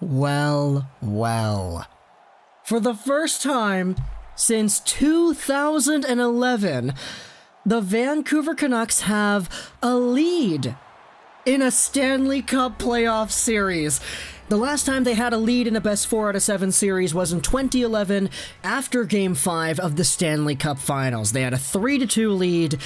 Well. For the first time since 2011, the Vancouver Canucks have a lead in a Stanley Cup Playoff series. The last time they had a lead in a best 4 out of 7 series was in 2011 after Game 5 of the Stanley Cup Finals. They had a 3-2 lead.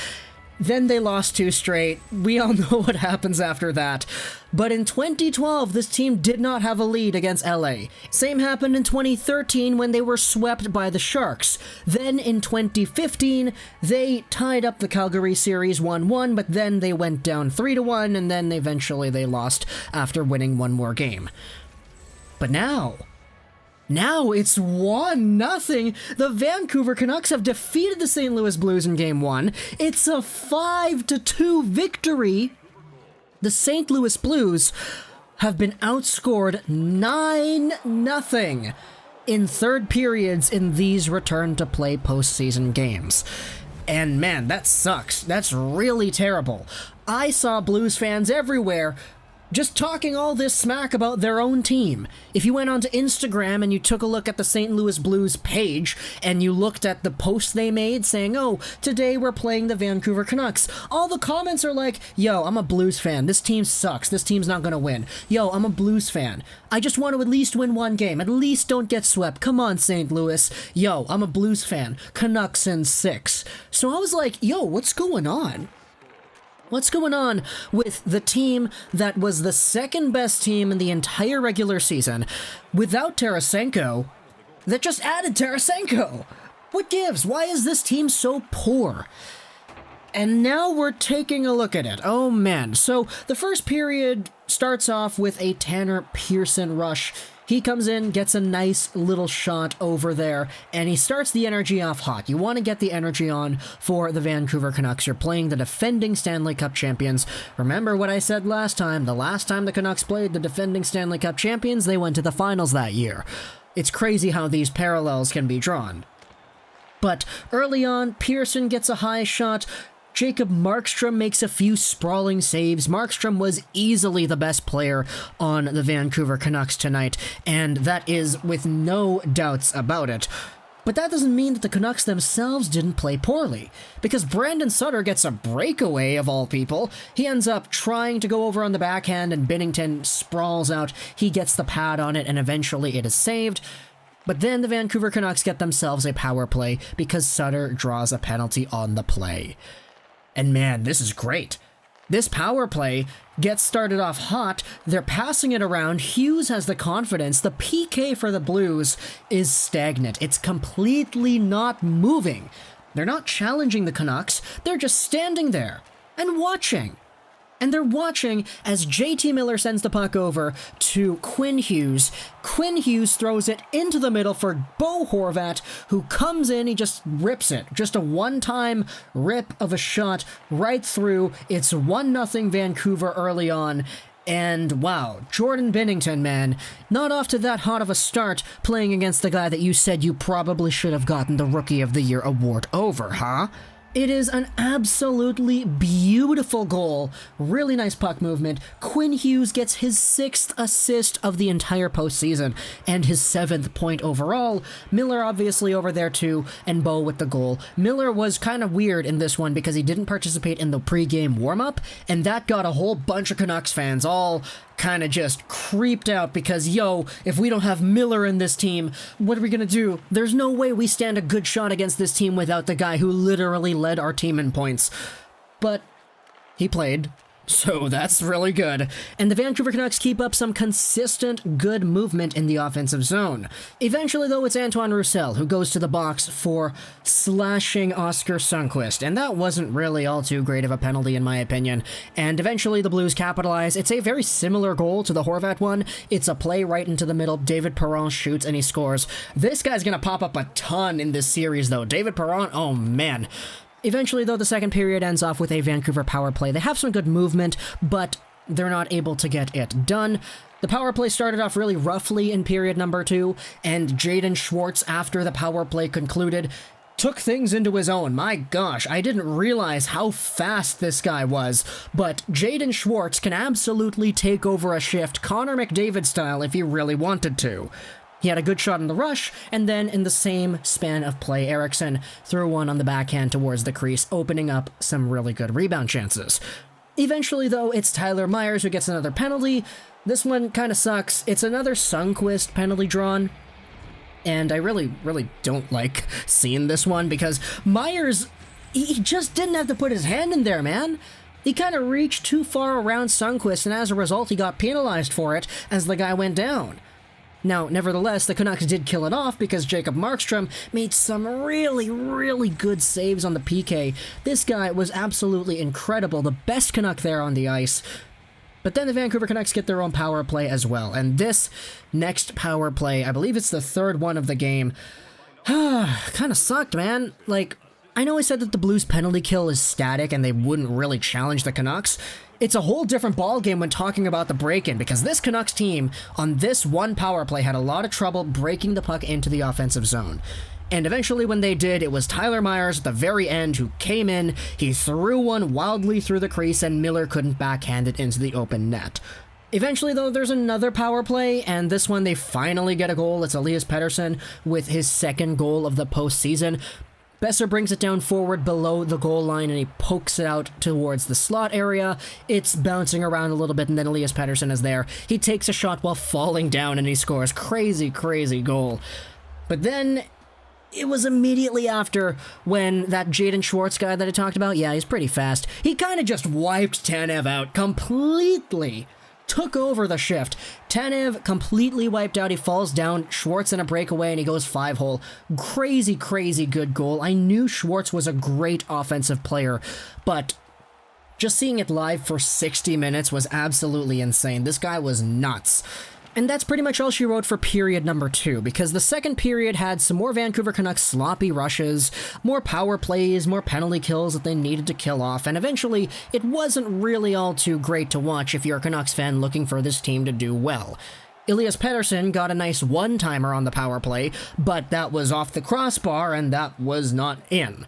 Then they lost 2 straight. We all know what happens after that. But in 2012, this team did not have a lead against LA. Same happened in 2013 when they were swept by the Sharks. Then in 2015, they tied up the Calgary series 1-1, but then they went down 3-1, and then eventually they lost after winning one more game. But now it's 1-0. The Vancouver Canucks have defeated the St. Louis Blues in Game 1. It's a 5-2 victory. The St. Louis Blues have been outscored 9-0 in third periods in these return-to-play postseason games. And man, that sucks. That's really terrible. I saw Blues fans everywhere just talking all this smack about their own team. If you went onto Instagram and you took a look at the St. Louis Blues page and you looked at the posts they made saying, oh, today we're playing the Vancouver Canucks, all the comments are like, yo, I'm a Blues fan. This team sucks. This team's not gonna win. Yo, I'm a Blues fan. I just want to at least win one game. At least don't get swept. Come on, St. Louis. Yo, I'm a Blues fan. Canucks in 6. So I was like, yo, what's going on? What's going on with the team that was the second best team in the entire regular season without Tarasenko that just added Tarasenko? What gives? Why is this team so poor? And now we're taking a look at it. Oh man. So the first period starts off with a Tanner Pearson rush. He comes in, gets a nice little shot over there, and he starts the energy off hot. You want to get the energy on for the Vancouver Canucks. You're playing the defending Stanley Cup champions. Remember what I said last time. The last time the Canucks played the defending Stanley Cup champions, they went to the finals that year. It's crazy how these parallels can be drawn. But early on, Pearson gets a high shot. Jacob Markstrom makes a few sprawling saves. Markstrom was easily the best player on the Vancouver Canucks tonight, and that is with no doubts about it. But that doesn't mean that the Canucks themselves didn't play poorly, because Brandon Sutter gets a breakaway of all people. He ends up trying to go over on the backhand, and Binnington sprawls out. He gets the pad on it, and eventually it is saved. But then the Vancouver Canucks get themselves a power play because Sutter draws a penalty on the play. And man, this is great. This power play gets started off hot. They're passing it around. Hughes has the confidence. The PK for the Blues is stagnant. It's completely not moving. They're not challenging the Canucks. They're just standing there and watching. And they're watching as JT Miller sends the puck over to Quinn Hughes. Quinn Hughes throws it into the middle for Bo Horvat, who comes in, he just rips it. Just a one-time rip of a shot right through. It's 1-0 Vancouver early on. And wow, Jordan Binnington, man, not off to that hot of a start playing against the guy that you said you probably should have gotten the Rookie of the Year award over, huh? It is an absolutely beautiful goal. Really nice puck movement. Quinn Hughes gets his 6th assist of the entire postseason and his 7th point overall. Miller obviously over there too, and Bo with the goal. Miller was kind of weird in this one because he didn't participate in the pregame warm-up, and that got a whole bunch of Canucks fans all kind of just creeped out because, yo, if we don't have Miller in this team, what are we gonna do? There's no way we stand a good shot against this team without the guy who literally led our team in points. But he played, so that's really good. And the Vancouver Canucks keep up some consistent good movement in the offensive zone. Eventually, though, it's Antoine Roussel who goes to the box for slashing Oscar Sundqvist, and that wasn't really all too great of a penalty in my opinion. And eventually the Blues capitalize. It's a very similar goal to the Horvat one. It's a play right into the middle. David Perron shoots and he scores. This guy's gonna pop up a ton in this series, though. David Perron, oh man. Eventually, though, the second period ends off with a Vancouver power play. They have some good movement, but they're not able to get it done. The power play started off really roughly in period number 2, and Jaden Schwartz, after the power play concluded, took things into his own. My gosh, I didn't realize how fast this guy was, but Jaden Schwartz can absolutely take over a shift Connor McDavid style if he really wanted to. He had a good shot in the rush, and then in the same span of play, Eriksson threw one on the backhand towards the crease, opening up some really good rebound chances. Eventually, though, it's Tyler Myers who gets another penalty. This one kind of sucks. It's another Sundqvist penalty drawn. And I really don't like seeing this one because Myers, he just didn't have to put his hand in there, man. He kind of reached too far around Sundqvist, and as a result, he got penalized for it as the guy went down. Now, nevertheless, the Canucks did kill it off because Jacob Markstrom made some really good saves on the PK. This guy was absolutely incredible, the best Canuck there on the ice. But then the Vancouver Canucks get their own power play as well, and this next power play, I believe it's the third one of the game, kind of sucked, man. Like, I know I said that the Blues penalty kill is static and they wouldn't really challenge the Canucks. It's a whole different ballgame when talking about the break-in, because this Canucks team on this one power play had a lot of trouble breaking the puck into the offensive zone. And eventually when they did, it was Tyler Myers at the very end who came in, he threw one wildly through the crease, and Miller couldn't backhand it into the open net. Eventually, though, there's another power play, and this one they finally get a goal. It's Elias Pettersson with his second goal of the postseason. Besser brings it down forward below the goal line, and he pokes it out towards the slot area. It's bouncing around a little bit, and then Elias Pettersson is there. He takes a shot while falling down, and he scores. Crazy goal. But then it was immediately after when that Jaden Schwartz guy that I talked about, yeah, he's pretty fast. He kind of just wiped Tanev out completely. Took over the shift. Tanev completely wiped out. He falls down. Schwartz in a breakaway, and he goes 5-hole. Crazy good goal. I knew Schwartz was a great offensive player, but just seeing it live for 60 minutes was absolutely insane. This guy was nuts. And that's pretty much all she wrote for period number 2, because the second period had some more Vancouver Canucks sloppy rushes, more power plays, more penalty kills that they needed to kill off, and eventually it wasn't really all too great to watch if you're a Canucks fan looking for this team to do well. Elias Pettersson got a nice one-timer on the power play, but that was off the crossbar and that was not in.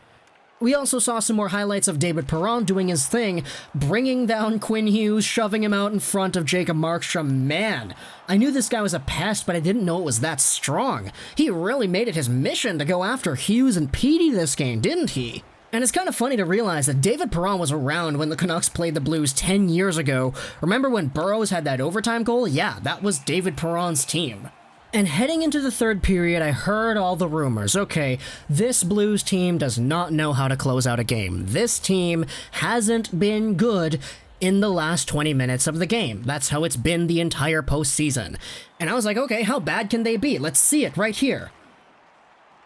We also saw some more highlights of David Perron doing his thing, bringing down Quinn Hughes, shoving him out in front of Jacob Markstrom. Man, I knew this guy was a pest, but I didn't know it was that strong. He really made it his mission to go after Hughes and Petey this game, didn't he? And it's kind of funny to realize that David Perron was around when the Canucks played the Blues 10 years ago. Remember when Burrows had that overtime goal? Yeah, that was David Perron's team. And heading into the third period, I heard all the rumors. Okay, this Blues team does not know how to close out a game. This team hasn't been good in the last 20 minutes of the game. That's how it's been the entire postseason. And I was like, okay, how bad can they be? Let's see it right here.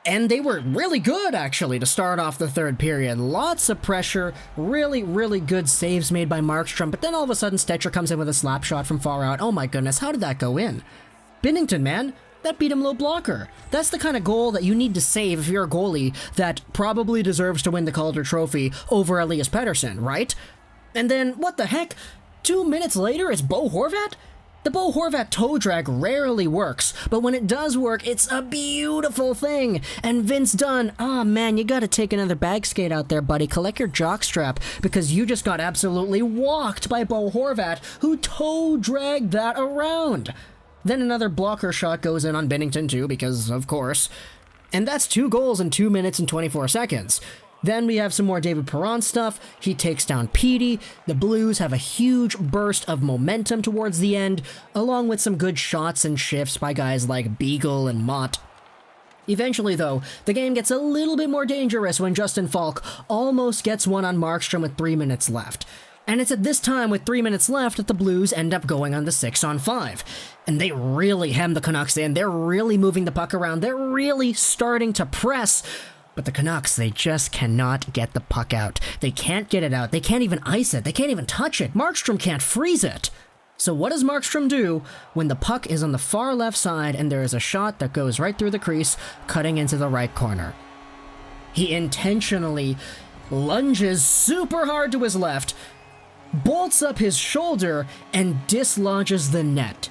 And they were really good, actually, to start off the third period. Lots of pressure, really good saves made by Markstrom, but then all of a sudden Stecher comes in with a slap shot from far out. Oh my goodness, how did that go in? Binnington, man, that beat him low blocker. That's the kind of goal that you need to save if you're a goalie that probably deserves to win the Calder Trophy over Elias Pettersson, right? And then, what the heck? 2 minutes later, it's Bo Horvat? The Bo Horvat toe drag rarely works, but when it does work, it's a beautiful thing. And Vince Dunn, man, you gotta take another bag skate out there, buddy. Collect your jockstrap, because you just got absolutely walked by Bo Horvat, who toe dragged that around. Then another blocker shot goes in on Binnington too, because of course. And that's 2 goals in 2 minutes and 24 seconds. Then we have some more David Perron stuff. He takes down Petey. The Blues have a huge burst of momentum towards the end, along with some good shots and shifts by guys like Beagle and Mott. Eventually, though, the game gets a little bit more dangerous when Justin Falk almost gets one on Markstrom with 3 minutes left. And it's at this time, with 3 minutes left, that the Blues end up going on the 6-on-5. And they really hem the Canucks in. They're really moving the puck around. They're really starting to press. But the Canucks, they just cannot get the puck out. They can't get it out. They can't even ice it. They can't even touch it. Markstrom can't freeze it. So what does Markstrom do when the puck is on the far left side and there is a shot that goes right through the crease, cutting into the right corner? He intentionally lunges super hard to his left, bolts up his shoulder, and dislodges the net.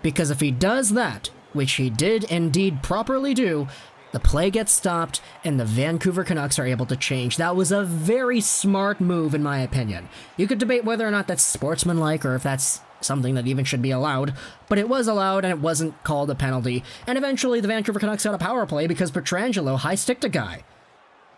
Because if he does that, which he did indeed properly do, The play gets stopped, and the Vancouver Canucks are able to change. That was a very smart move, in my opinion. You could debate whether or not that's sportsmanlike or if that's something that even should be allowed, but it was allowed and it wasn't called a penalty. And eventually, the Vancouver Canucks got a power play because Pietrangelo high-sticked a guy.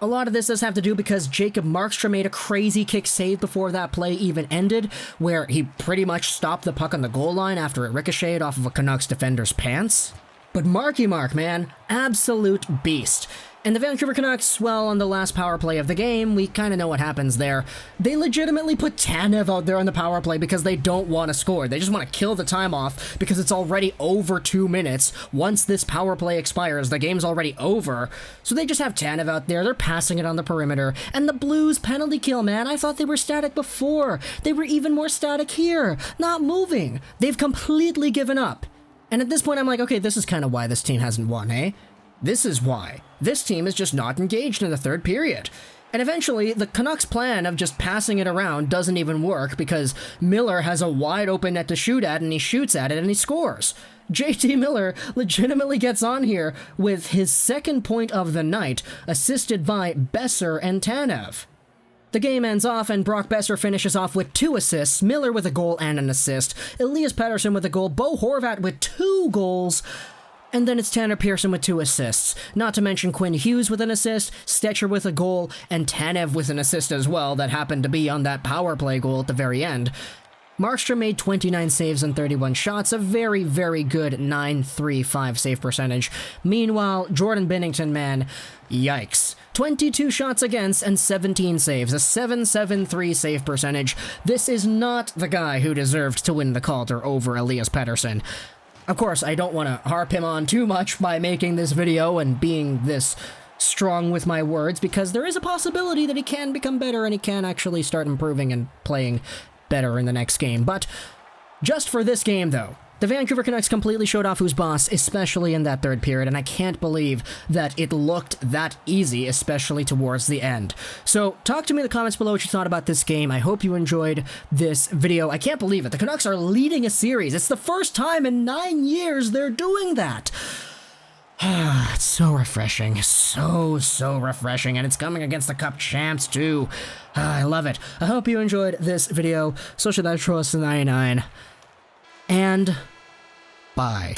A lot of this does have to do because Jacob Markstrom made a crazy kick save before that play even ended, where he pretty much stopped the puck on the goal line after it ricocheted off of a Canucks defender's pants. But Marky Mark, man, absolute beast. And the Vancouver Canucks, well, on the last power play of the game, we kind of know what happens there. They legitimately put Tanev out there on the power play because they don't want to score. They just want to kill the time off because it's already over 2 minutes. Once this power play expires, the game's already over. So they just have Tanev out there. They're passing it on the perimeter. And the Blues penalty kill, man. I thought they were static before. They were even more static here. Not moving. They've completely given up. And at this point, I'm like, okay, this is kind of why this team hasn't won, eh? This is why. This team is just not engaged in the third period. And eventually, the Canucks' plan of just passing it around doesn't even work because Miller has a wide open net to shoot at and he shoots at it and he scores. JT Miller legitimately gets on here with his second point of the night, assisted by Besser and Tanev. The game ends off and Brock Besser finishes off with 2 assists, Miller with a goal and an assist, Elias Pettersson with a goal, Bo Horvat with 2 goals, and then it's Tanner Pearson with 2 assists. Not to mention Quinn Hughes with an assist, Stecher with a goal, and Tanev with an assist as well that happened to be on that power play goal at the very end. Markstrom made 29 saves and 31 shots, a very, very good .935 save percentage. Meanwhile, Jordan Binnington, man, yikes. 22 shots against and 17 saves, a .773 save percentage. This is not the guy who deserved to win the Calder over Elias Pettersson. Of course, I don't want to harp him on too much by making this video and being this strong with my words, because there is a possibility that he can become better and he can actually start improving and playing better in the next game. But just for this game, though, the Vancouver Canucks completely showed off who's boss, especially in that third period, and I can't believe that it looked that easy, especially towards the end. So, talk to me in the comments below what you thought about this game. I hope you enjoyed this video. I can't believe it. The Canucks are leading a series. It's the first time in 9 years they're doing that. It's so refreshing. So refreshing. And it's coming against the Cup champs, too. I love it. I hope you enjoyed this video. Social Trust 99. And bye.